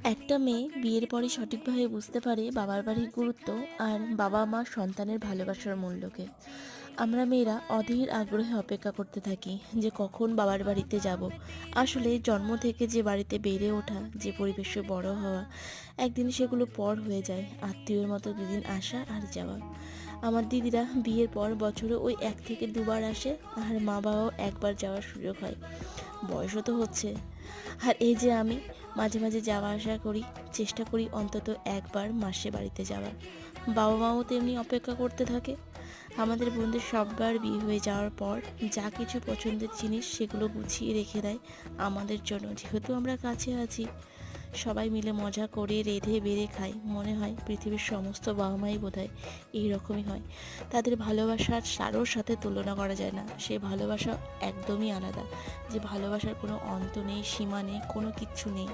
একটা মেয়ে বিয়ের পরে সঠিকভাবে বুঝতে পারে বাবার বাড়ির গুরুত্ব আর বাবা মা সন্তানের ভালোবাসার মূল্যকে। আমরা মেয়েরা অধীর আগ্রহে অপেক্ষা করতে থাকি যে কখন বাবার বাড়িতে যাব। আসলে জন্ম থেকে যে বাড়িতে বেড়ে ওঠা, যে পরিবেশে বড় হওয়া, একদিন সেগুলো পর হয়ে যায়। আত্মীয়ের মতো দুদিন আসা আর যাওয়া। আমার দিদিরা বিয়ের পর বছরে ওই 1 থেকে 2 বার আসে, আর মা বাবাও একবার যাওয়ার সুযোগ হয়। বয়সও তো হচ্ছে। আর এই যে আমি মাঝে মাঝে যাওয়া আসা করি, চেষ্টা করি অন্তত একবার মাসে বাড়িতে যাওয়ার। বাবা মাও তেমনি অপেক্ষা করতে থাকে। আমাদের বোনদের সববার বিয়ে হয়ে যাওয়ার পর যা কিছু পছন্দের জিনিস সেগুলো গুছিয়ে রেখে দেয় আমাদের জন্য, যেহেতু আমরা কাছে আছি। সবাই মিলে মজা করে রেঁধে বেড়ে খাই, মনে হয় পৃথিবীর সমস্ত বাবা মাই বোধহয় এইরকমই হয়। তাদের ভালোবাসার কারোর সাথে তুলনা করা যায় না। সেই ভালোবাসা একদমই আলাদা, যে ভালোবাসার কোনো অন্ত নেই, সীমা নেই, কোনো কিচ্ছু নেই।